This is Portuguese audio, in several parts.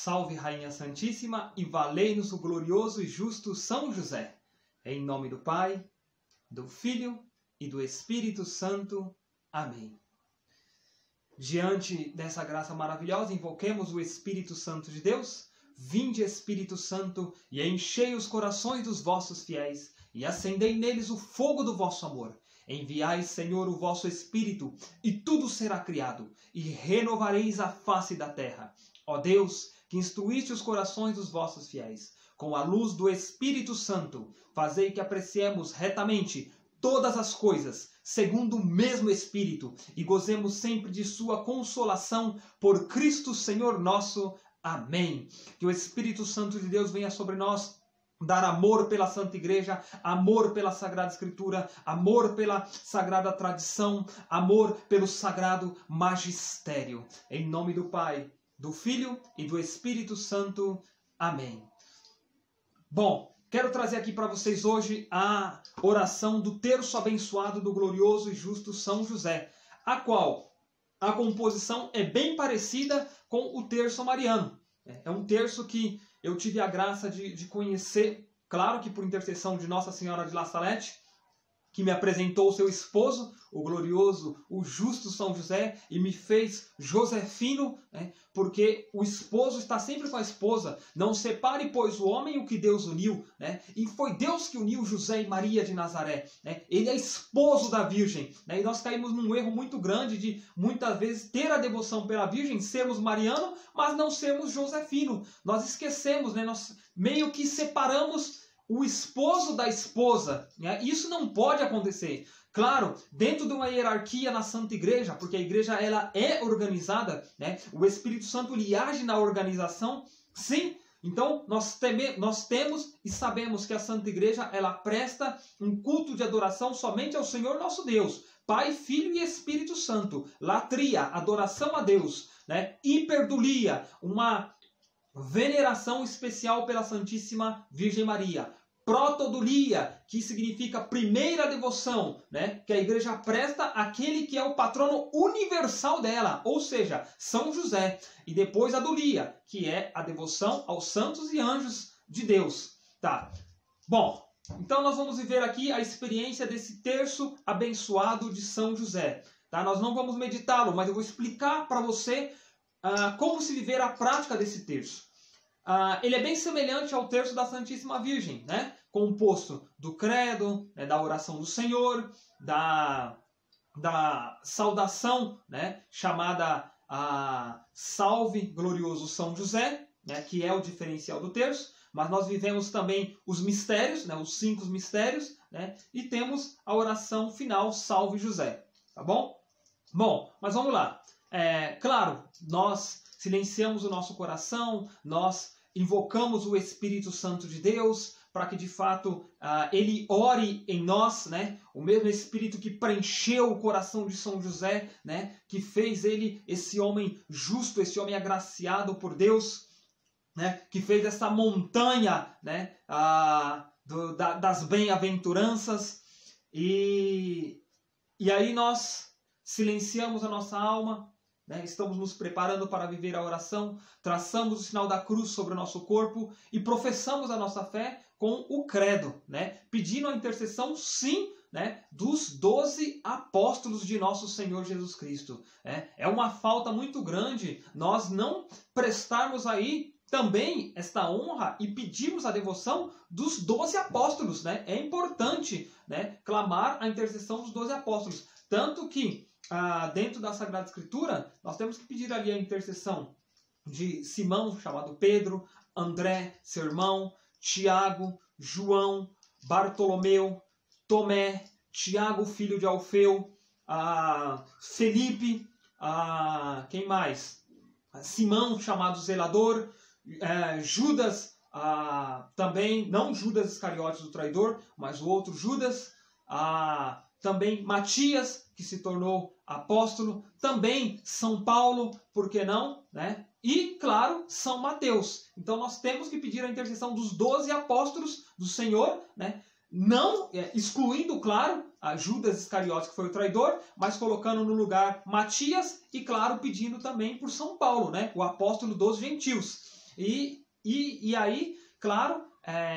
Salve, Rainha Santíssima, e valei-nos o glorioso e justo São José. Em nome do Pai, do Filho e do Espírito Santo. Amém. Diante dessa graça maravilhosa, invoquemos o Espírito Santo de Deus. Vinde, Espírito Santo, e enchei os corações dos vossos fiéis, e acendei neles o fogo do vosso amor. Enviai, Senhor, o vosso Espírito, e tudo será criado, e renovareis a face da terra. Ó Deus, que instruíste os corações dos vossos fiéis, com a luz do Espírito Santo, fazei que apreciemos retamente todas as coisas, segundo o mesmo Espírito, e gozemos sempre de sua consolação, por Cristo Senhor nosso. Amém. Que o Espírito Santo de Deus venha sobre nós, dar amor pela Santa Igreja, amor pela Sagrada Escritura, amor pela Sagrada Tradição, amor pelo Sagrado Magistério. Em nome do Pai, do Filho e do Espírito Santo. Amém. Bom, quero trazer aqui para vocês hoje a oração do terço abençoado do glorioso e justo São José, a qual a composição é bem parecida com o terço mariano. É um terço que eu tive a graça de conhecer, claro que por intercessão de Nossa Senhora de La Salette, que me apresentou o seu esposo, o glorioso, o justo São José, e me fez Josefino, né? Porque o esposo está sempre com a esposa. Não separe, pois, o homem o que Deus uniu, né? E foi Deus que uniu José e Maria de Nazaré, né? Ele é esposo da Virgem, né? E nós caímos num erro muito grande de, muitas vezes, ter a devoção pela Virgem, sermos mariano, mas não sermos josefino. Nós esquecemos, né? Nós meio que separamos o esposo da esposa, né? Isso não pode acontecer. Claro, dentro de uma hierarquia na Santa Igreja, porque a Igreja ela é organizada, né? O Espírito Santo ele age na organização, sim. Então nós temos e sabemos que a Santa Igreja ela presta um culto de adoração somente ao Senhor nosso Deus, Pai, Filho e Espírito Santo. Latria, adoração a Deus, né? Hiperdulia, uma veneração especial pela Santíssima Virgem Maria. Protodulia, que significa primeira devoção, né? Que a igreja presta àquele que é o patrono universal dela, ou seja, São José. E depois a dulia, que é a devoção aos santos e anjos de Deus. Tá. Bom, então nós vamos viver aqui a experiência desse terço abençoado de São José. Tá? Nós não vamos meditá-lo, mas eu vou explicar para você como se viver a prática desse terço. Ele é bem semelhante ao terço da Santíssima Virgem, né? Composto do credo, né? Da oração do Senhor, da saudação, né? Chamada Salve Glorioso São José, né? Que é o diferencial do terço. Mas nós vivemos também os mistérios, né? Os 5 mistérios, né? E temos a oração final, Salve José. Tá bom? Bom, mas vamos lá. Claro, nós silenciamos o nosso coração, nós invocamos o Espírito Santo de Deus para que de fato ele ore em nós, né? O mesmo Espírito que preencheu o coração de São José, né? Que fez ele esse homem justo, esse homem agraciado por Deus, né? Que fez essa montanha, né? Das bem-aventuranças. E aí nós silenciamos a nossa alma, né? Estamos nos preparando para viver a oração, traçamos o sinal da cruz sobre o nosso corpo e professamos a nossa fé com o credo, né? Pedindo a intercessão, sim, né? Dos 12 apóstolos de nosso Senhor Jesus Cristo. É uma falta muito grande nós não prestarmos aí também esta honra e pedirmos a devoção dos 12 apóstolos, né? É importante, né? Clamar a intercessão dos 12 apóstolos. Tanto que dentro da Sagrada Escritura, nós temos que pedir ali a intercessão de Simão, chamado Pedro, André, seu irmão, Tiago, João, Bartolomeu, Tomé, Tiago, filho de Alfeu, Felipe, quem mais? Simão, chamado Zelador, Judas, também, não Judas Iscariotes, o traidor, mas o outro Judas, também Matias, que se tornou apóstolo, também São Paulo, por que não, né? E, claro, São Mateus. Então nós temos que pedir a intercessão dos 12 apóstolos do Senhor, né? Não excluindo, claro, a Judas Iscariotes, que foi o traidor, mas colocando no lugar Matias e, claro, pedindo também por São Paulo, né? O apóstolo dos gentios. E aí, claro,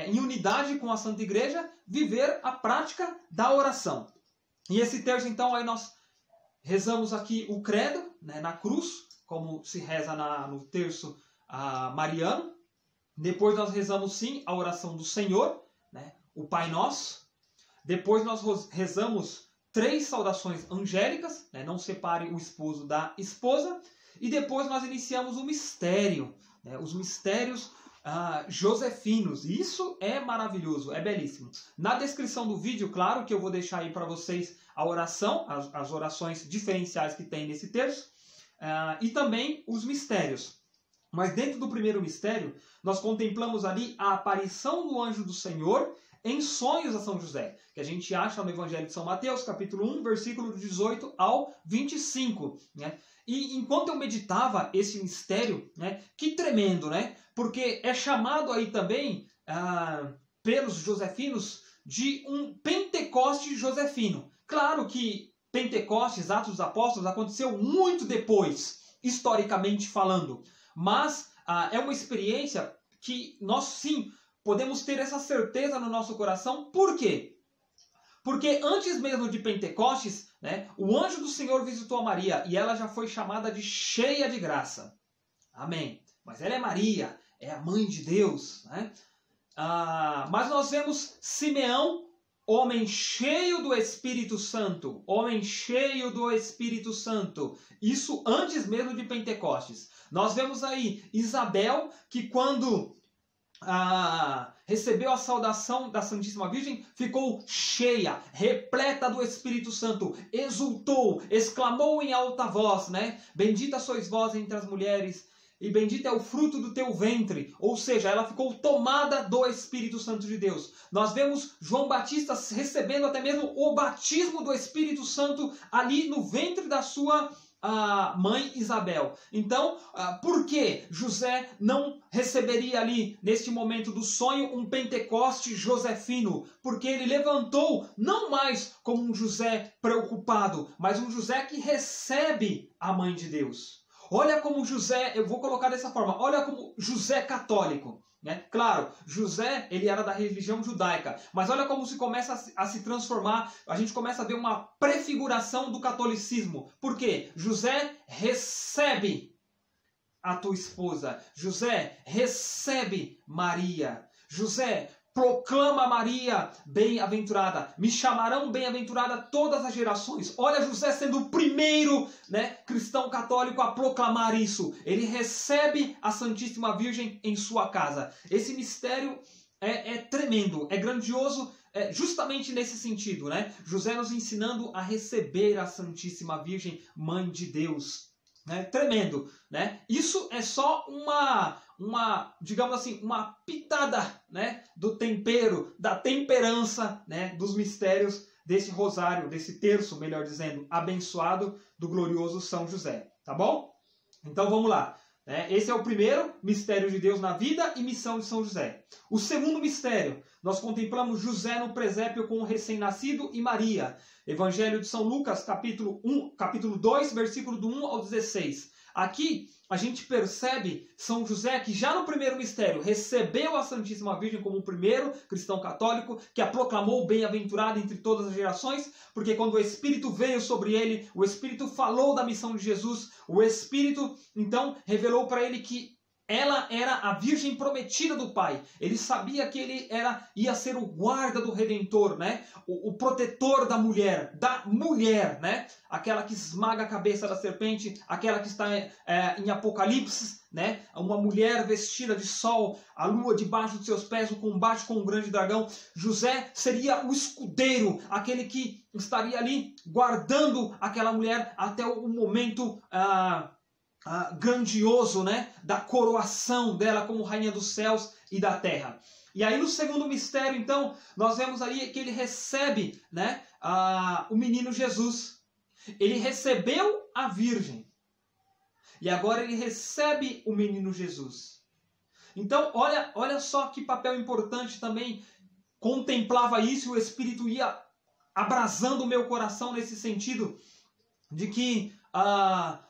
em unidade com a Santa Igreja, viver a prática da oração. E esse terço, então, aí nós rezamos aqui o credo, né, na cruz, como se reza no terço mariano. Depois nós rezamos, sim, a oração do Senhor, né, o Pai Nosso. Depois nós rezamos 3 saudações angélicas, né, não separe o esposo da esposa. E depois nós iniciamos o mistério, né, os mistérios josefinos. Isso é maravilhoso, é belíssimo. Na descrição do vídeo, claro que eu vou deixar aí para vocês a oração, as orações diferenciais que tem nesse terço, e também os mistérios. Mas dentro do primeiro mistério, nós contemplamos ali a aparição do anjo do Senhor em sonhos a São José, que a gente acha no Evangelho de São Mateus, capítulo 1, versículo 18 ao 25, né? E enquanto eu meditava esse mistério, né, que tremendo, né? Porque é chamado aí também pelos josefinos de um Pentecoste josefino. Claro que Pentecostes, Atos dos Apóstolos, aconteceu muito depois, historicamente falando. Mas é uma experiência que nós sim podemos ter essa certeza no nosso coração. Por quê? Porque antes mesmo de Pentecostes, né, o anjo do Senhor visitou a Maria e ela já foi chamada de cheia de graça. Amém. Mas ela é Maria, é a mãe de Deus, né? Mas nós vemos Simeão, homem cheio do Espírito Santo. Homem cheio do Espírito Santo. Isso antes mesmo de Pentecostes. Nós vemos aí Isabel, que quando recebeu a saudação da Santíssima Virgem, ficou cheia, repleta do Espírito Santo, exultou, exclamou em alta voz, né? Bendita sois vós entre as mulheres, e bendito é o fruto do teu ventre. Ou seja, ela ficou tomada do Espírito Santo de Deus. Nós vemos João Batista recebendo até mesmo o batismo do Espírito Santo ali no ventre da sua mãe Isabel. Então, por que José não receberia ali, neste momento do sonho, um Pentecoste josefino? Porque ele levantou não mais como um José preocupado, mas um José que recebe a mãe de Deus. Olha como José, eu vou colocar dessa forma, olha como José católico, né? Claro, José, ele era da religião judaica, mas olha como se começa a se transformar, a gente começa a ver uma prefiguração do catolicismo. Por quê? José recebe a tua esposa, José recebe Maria, José proclama Maria bem-aventurada. Me chamarão bem-aventurada todas as gerações. Olha José sendo o primeiro, né, cristão católico a proclamar isso. Ele recebe a Santíssima Virgem em sua casa. Esse mistério é tremendo, é grandioso, justamente nesse sentido, né? José nos ensinando a receber a Santíssima Virgem, Mãe de Deus. Tremendo, né? Isso é só digamos assim, uma pitada, né, do tempero, da temperança, né, dos mistérios desse rosário, desse terço, melhor dizendo, abençoado do glorioso São José, tá bom? Então vamos lá, né? Esse é o primeiro mistério de Deus na vida e missão de São José. O segundo mistério, nós contemplamos José no presépio com o recém-nascido e Maria. Evangelho de São Lucas, capítulo 2, versículo do 1 ao 16. Aqui a gente percebe São José que já no primeiro mistério recebeu a Santíssima Virgem como o primeiro cristão católico que a proclamou bem-aventurada entre todas as gerações, porque quando o Espírito veio sobre ele, o Espírito falou da missão de Jesus, o Espírito então revelou para ele que ela era a Virgem prometida do Pai. Ele sabia que ele ia ser o guarda do Redentor, né? O protetor da mulher, né? Aquela que esmaga a cabeça da serpente, aquela que está em Apocalipse, né? Uma mulher vestida de sol, a lua debaixo dos seus pés, o combate com um grande dragão. José seria o escudeiro, aquele que estaria ali guardando aquela mulher até o momento grandioso, né, da coroação dela como rainha dos céus e da terra. E aí no segundo mistério, então, nós vemos ali que ele recebe, né, o menino Jesus. Ele recebeu a Virgem. E agora ele recebe o menino Jesus. Então, olha só que papel importante também. Contemplava isso e o Espírito ia abrasando o meu coração nesse sentido de que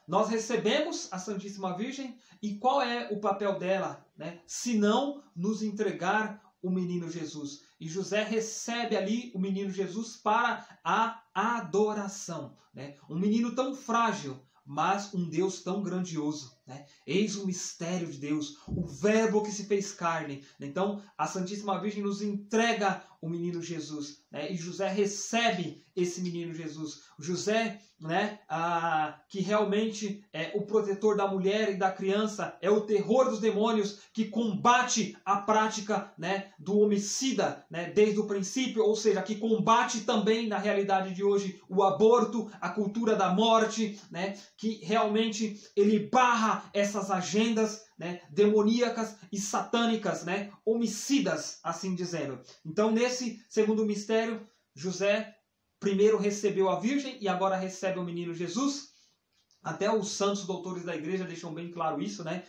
nós recebemos a Santíssima Virgem e qual é o papel dela, né? Se não nos entregar o menino Jesus. E José recebe ali o menino Jesus para a adoração, né? Um menino tão frágil, mas um Deus tão grandioso, né? Eis o mistério de Deus, o verbo que se fez carne. Então, a Santíssima Virgem nos entrega o menino Jesus, né? E José recebe esse menino Jesus. José, né, que realmente é o protetor da mulher e da criança, é o terror dos demônios, que combate a prática, né, do homicida, né, desde o princípio, ou seja, que combate também, na realidade de hoje, o aborto, a cultura da morte, né, que realmente ele barra essas agendas, né, demoníacas e satânicas, né, homicidas, assim dizendo. Então, nesse segundo mistério, José primeiro recebeu a Virgem e agora recebe o menino Jesus. Até os santos doutores da igreja deixam bem claro isso, né?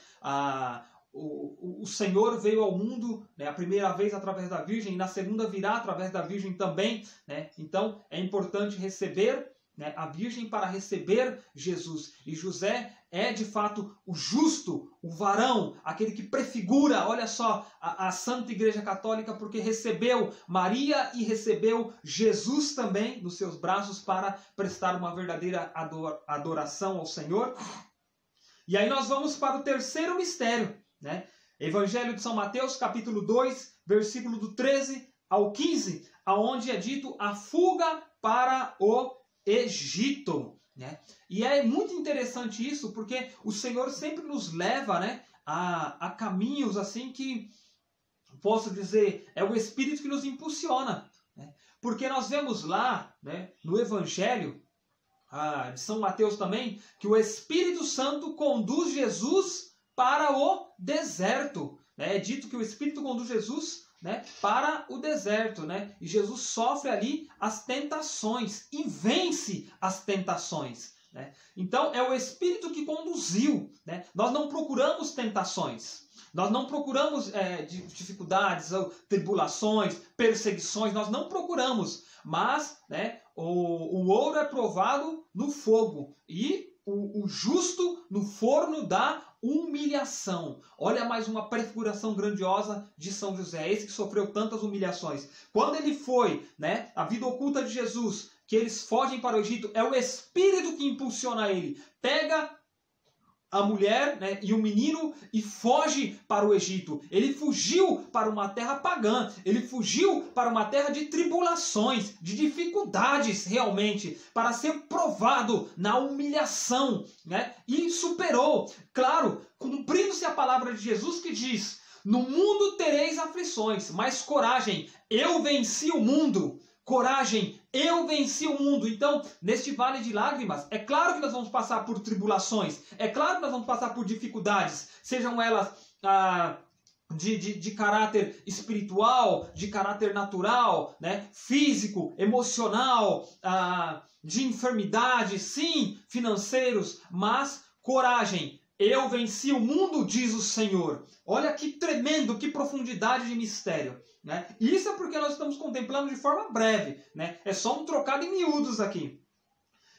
O Senhor veio ao mundo, né, a primeira vez através da Virgem, e na segunda virá através da Virgem também, né? Então é importante receber, né, a Virgem para receber Jesus. E José é de fato o justo, o varão, aquele que prefigura, olha só, a Santa Igreja Católica, porque recebeu Maria e recebeu Jesus também nos seus braços para prestar uma verdadeira adoração ao Senhor. E aí nós vamos para o terceiro mistério, né? Evangelho de São Mateus, capítulo 2, versículo do 13 ao 15, aonde é dito a fuga para o Egito, né? E é muito interessante isso, porque o Senhor sempre nos leva, né, a caminhos assim que, posso dizer, é o Espírito que nos impulsiona, né? Porque nós vemos lá, né, no Evangelho de São Mateus também, que o Espírito Santo conduz Jesus para o deserto, né? É dito que o Espírito conduz Jesus, né, para o deserto, né? E Jesus sofre ali as tentações e vence as tentações, né? Então é o Espírito que conduziu, né? Nós não procuramos tentações, nós não procuramos dificuldades, tribulações, perseguições, nós não procuramos, mas, né, o ouro é provado no fogo e o justo no forno da humilhação. Olha mais uma prefiguração grandiosa de São José, esse que sofreu tantas humilhações. Quando ele foi, né, a vida oculta de Jesus, que eles fogem para o Egito, é o Espírito que impulsiona ele. Pega a mulher, né, e o menino e foge para o Egito. Ele fugiu para uma terra pagã. Ele fugiu para uma terra de tribulações, de dificuldades realmente, para ser provado na humilhação, né? E superou. Claro, cumprindo-se a palavra de Jesus que diz: no mundo tereis aflições, mas coragem, eu venci o mundo. Coragem, eu venci o mundo. Então, neste vale de lágrimas, é claro que nós vamos passar por tribulações, é claro que nós vamos passar por dificuldades, sejam elas de caráter espiritual, de caráter natural, né, físico, emocional, de enfermidade, sim, financeiros, mas coragem. Eu venci o mundo, diz o Senhor. Olha que tremendo, que profundidade de mistério, né? Isso é porque nós estamos contemplando de forma breve, né? É só um trocado em miúdos aqui.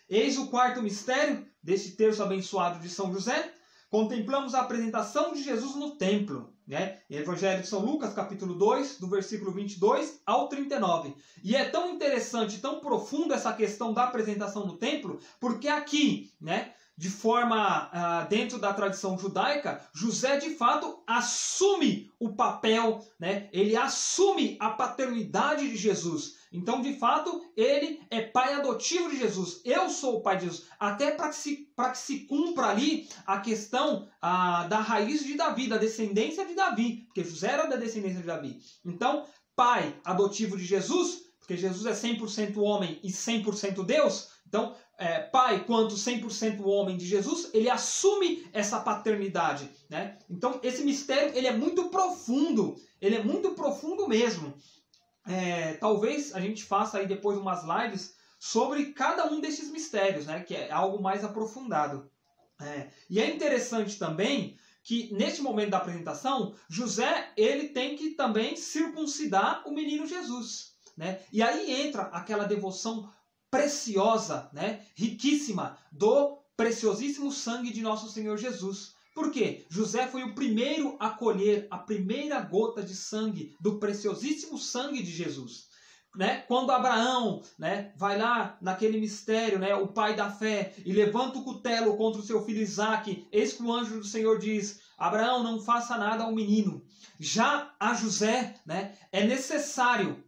Eis o quarto mistério deste terço abençoado de São José. Contemplamos a apresentação de Jesus no templo, né? Evangelho de São Lucas, capítulo 2, do versículo 22 ao 39. E é tão interessante, tão profunda essa questão da apresentação no templo, porque aqui, né, de forma dentro da tradição judaica, José de fato assume o papel, né? Ele assume a paternidade de Jesus. Então, de fato, ele é pai adotivo de Jesus. Eu sou o pai de Jesus. Até para que se cumpra ali a questão da raiz de Davi, da descendência de Davi. Porque José era da descendência de Davi. Então, pai adotivo de Jesus, porque Jesus é 100% homem e 100% Deus. Então, pai quanto 100% homem de Jesus, ele assume essa paternidade, né? Então, esse mistério ele é muito profundo. Ele é muito profundo mesmo. Talvez a gente faça aí depois umas lives sobre cada um desses mistérios, né? Que é algo mais aprofundado. E é interessante também que neste momento da apresentação, José ele tem que também circuncidar o menino Jesus, né? E aí entra aquela devoção preciosa, né, riquíssima do preciosíssimo sangue de nosso Senhor Jesus. Por quê? José foi o primeiro a colher a primeira gota de sangue do preciosíssimo sangue de Jesus. Né? Quando Abraão, né, vai lá naquele mistério, né, o pai da fé, e levanta o cutelo contra o seu filho Isaque, eis que o anjo do Senhor diz: Abraão, não faça nada ao menino. Já a José, né, é necessário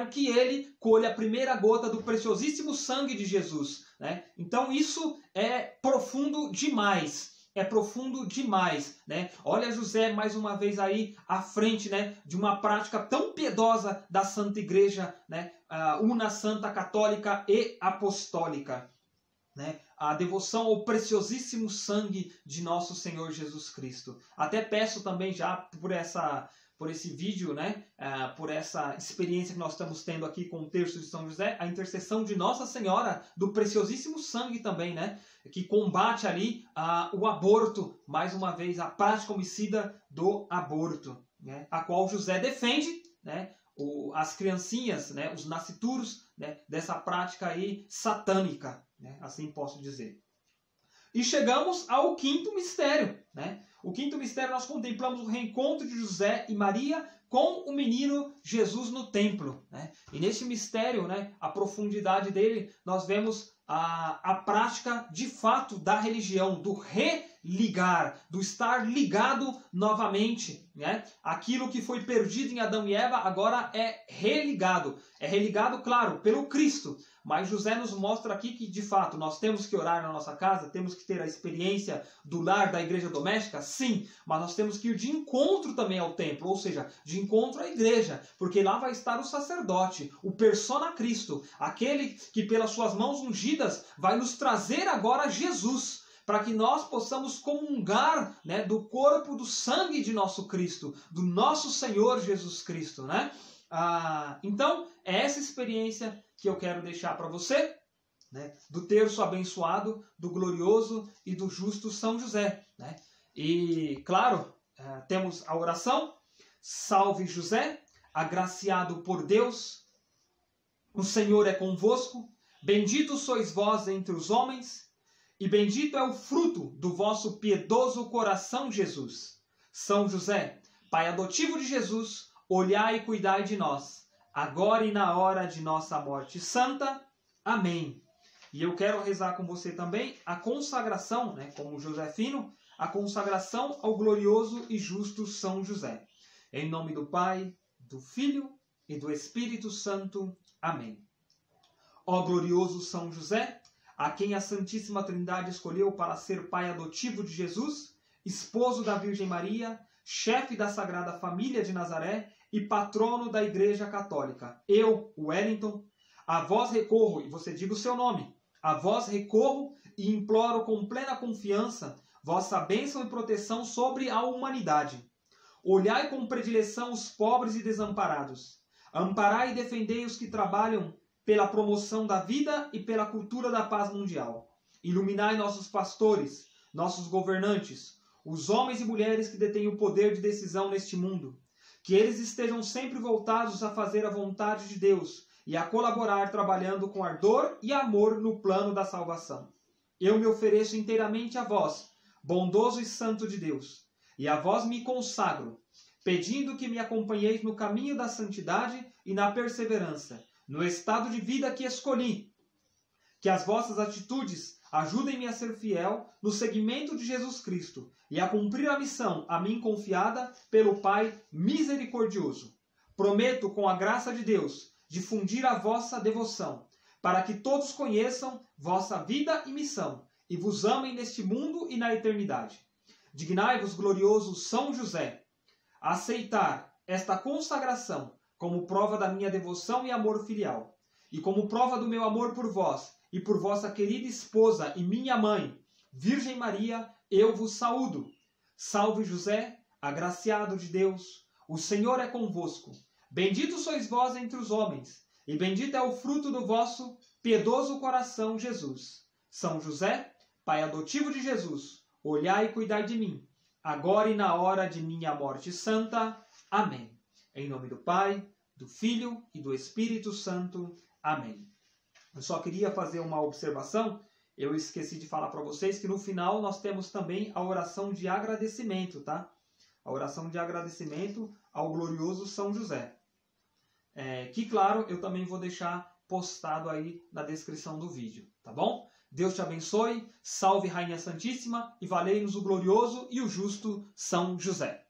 que ele colha a primeira gota do preciosíssimo sangue de Jesus. Né? Então isso é profundo demais. É profundo demais, né? Olha José mais uma vez aí à frente, né, de uma prática tão piedosa da Santa Igreja, né, una santa católica e apostólica, né? A devoção ao preciosíssimo sangue de nosso Senhor Jesus Cristo. Até peço também já por esse vídeo, né, por essa experiência que nós estamos tendo aqui com o terço de São José, a intercessão de Nossa Senhora do preciosíssimo sangue também, né, que combate ali o aborto, mais uma vez, a prática homicida do aborto, né, a qual José defende, né, as criancinhas, né, os nascituros, né, dessa prática aí satânica, né, assim posso dizer. E chegamos ao quinto mistério, né? O quinto mistério nós contemplamos o reencontro de José e Maria com o menino Jesus no templo, né? E nesse mistério, né, a profundidade dele, nós vemos a prática de fato da religião, do religar, do estar ligado novamente, né? Aquilo que foi perdido em Adão e Eva agora é religado. É religado, claro, pelo Cristo. Mas José nos mostra aqui que, de fato, nós temos que orar na nossa casa, temos que ter a experiência do lar, da igreja doméstica, sim, mas nós temos que ir de encontro também ao templo, ou seja, de encontro à igreja, porque lá vai estar o sacerdote, o persona Cristo, aquele que pelas suas mãos ungidas vai nos trazer agora Jesus, para que nós possamos comungar, né, do corpo, do sangue de nosso Cristo, do nosso Senhor Jesus Cristo, né? Então, é essa experiência que eu quero deixar para você, né, do terço abençoado, do glorioso e do justo São José, né? E, claro, temos a oração: Salve José, agraciado por Deus, o Senhor é convosco, bendito sois vós entre os homens, e bendito é o fruto do vosso piedoso coração, Jesus. São José, pai adotivo de Jesus, olhai e cuidai de nós, agora e na hora de nossa morte santa. Amém. E eu quero rezar com você também a consagração, né, como Josefino, a consagração ao glorioso e justo São José. Em nome do Pai, do Filho e do Espírito Santo. Amém. Ó glorioso São José, a quem a Santíssima Trindade escolheu para ser pai adotivo de Jesus, esposo da Virgem Maria, chefe da Sagrada Família de Nazaré e patrono da Igreja Católica. Eu, Wellington, a vós recorro, e você diga o seu nome, a vós recorro e imploro com plena confiança vossa bênção e proteção sobre a humanidade. Olhai com predileção os pobres e desamparados. Amparai e defendei os que trabalham pela promoção da vida e pela cultura da paz mundial. Iluminai nossos pastores, nossos governantes, os homens e mulheres que detêm o poder de decisão neste mundo. Que eles estejam sempre voltados a fazer a vontade de Deus e a colaborar trabalhando com ardor e amor no plano da salvação. Eu me ofereço inteiramente a vós, bondoso e santo de Deus, e a vós me consagro, pedindo que me acompanheis no caminho da santidade e na perseverança, no estado de vida que escolhi. Que as vossas atitudes ajudem-me a ser fiel no seguimento de Jesus Cristo e a cumprir a missão a mim confiada pelo Pai misericordioso. Prometo, com a graça de Deus, difundir a vossa devoção, para que todos conheçam vossa vida e missão, e vos amem neste mundo e na eternidade. Dignai-vos, glorioso São José, a aceitar esta consagração como prova da minha devoção e amor filial, e como prova do meu amor por vós e por vossa querida esposa e minha mãe, Virgem Maria, eu vos saúdo. Salve José, agraciado de Deus, o Senhor é convosco. Bendito sois vós entre os homens, e bendito é o fruto do vosso piedoso coração, Jesus. São José, pai adotivo de Jesus, olhai e cuidai de mim, agora e na hora de minha morte santa. Amém. Em nome do Pai, do Filho e do Espírito Santo. Amém. Eu só queria fazer uma observação. eu esqueci de falar para vocês que no final nós temos também a oração de agradecimento, tá? A oração de agradecimento ao glorioso São José. Que, claro, eu também vou deixar postado aí na descrição do vídeo, tá bom? Deus te abençoe, salve Rainha Santíssima e valei-nos o glorioso e o justo São José.